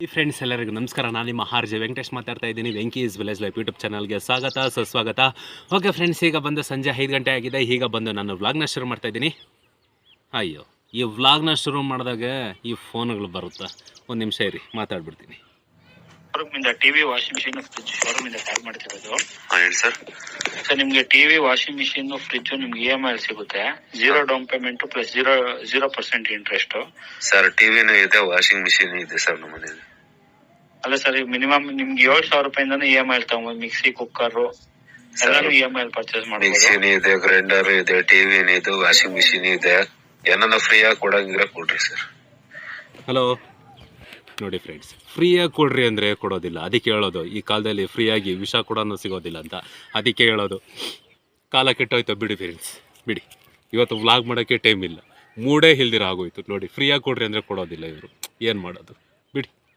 ಈ ಫ್ರೆಂಡ್ಸ್ ಎಲ್ಲರಿಗೂ ನಮಸ್ಕಾರ. ನಾನು ನಿಮ್ಮ ಆರ್.ಜೆ. ವೆಂಕಟೇಶ್ ಮಾತಾಡ್ತಾ ಇದ್ದೀನಿ. Venky is village life YouTube ಚಾನಲ್ಗೆ ಸ್ವಾಗತ ಸುಸ್ವಾಗತ. ಓಕೆ ಫ್ರೆಂಡ್ಸ್, ಈಗ ಬಂದು ಸಂಜೆ 5 ಗಂಟೆ ಆಗಿದೆ. ಈಗ ಬಂದು ನಾನು ವ್ಲಾಗ್ನ ಶುರು ಮಾಡ್ತಾ ಇದ್ದೀನಿ. ಅಯ್ಯೋ, ಈ ವ್ಲಾಗ್ನ ಶುರು ಮಾಡಿದಾಗ ಈ ಫೋನ್ಗಳು ಬರುತ್ತೆ. ಒಂದು ನಿಮಿಷ ಇರಿ, ಮಾತಾಡ್ಬಿಡ್ತೀನಿ. ಶೋರೂಮಿಂದ ಟಿವಿ ವಾಷಿಂಗ್ ಮಿಷಿನ್ ಫ್ರಿಜ್ ಶೋರೂಮಿಂದ ಕಾಲ್ ಮಾಡ್ತಿರೋದು. ಹೇಳಿ ಸರ್. ಸರ್, ನಿಮ್ಗೆ ಟಿವಿ ವಾಷಿಂಗ್ ಮಿಷಿನ್ ಫ್ರಿಜ್ ನಿಮ್ಗೆ EMI ಸಿಗುತ್ತೆ. 0 down payment plus 0% interest. Sir, ಟಿವಿನೂ ಇದೆ, ವಾಷಿಂಗ್ ಮಿಷಿನ್ ಇದೆ ಸರ್ ನಮ್ಮ ಮನೇಲಿ. ಅಲ್ಲ ಸರ್, ಮಿನಿಮಮ್ ನಿಮ್ಗೆ 7,000 ರೂಪಾಯಿಂದಾನು EMI ತಗೊಂಬೋದು. ಮಿಕ್ಸಿ, ಕುಕ್ಕರ್ ಎಲ್ಲಾನು EMI ಪರ್ಚೇಸ್ ಮಾಡಬಹುದು. ಮಿಕ್ಸಿನೂ ಇದೆ, ಗ್ರೈಂಡರ್ ಇದೆ, ಟಿವಿನೂ ಇದೆ, ವಾಷಿಂಗ್ ಮಿಷಿನ್ ಇದೆ. ಏನನ್ನ ಫ್ರೀಯಾಗಿ ಕೊಡಂಗಿದ್ರೆ ಕೊಡ್ರಿ ಸರ್. ಹಲೋ ನೋಡಿ ಫ್ರೆಂಡ್ಸ್, ಫ್ರೀಯಾಗಿ ಕೊಡ್ರಿ ಅಂದರೆ ಕೊಡೋದಿಲ್ಲ. ಅದಕ್ಕೆ ಹೇಳೋದು, ಈ ಕಾಲದಲ್ಲಿ ಫ್ರೀಯಾಗಿ ವಿಷ ಕೂಡ ಸಿಗೋದಿಲ್ಲ ಅಂತ. ಅದಕ್ಕೆ ಹೇಳೋದು, ಕಾಲ ಕೆಟ್ಟೋಯ್ತು. ಬಿಡಿ ಫ್ರೆಂಡ್ಸ್, ಬಿಡಿ. ಇವತ್ತು ವ್ಲಾಗ್ ಮಾಡೋಕ್ಕೆ ಟೈಮ್ ಇಲ್ಲ, ಮೂಡೇ ಇಲ್ದಿರ ಆಗೋಯ್ತು. ನೋಡಿ, ಫ್ರೀಯಾಗಿ ಕೊಡ್ರಿ ಅಂದರೆ ಕೊಡೋದಿಲ್ಲ ಇವರು. ಏನು ಮಾಡೋದು, ಬಿಡಿ.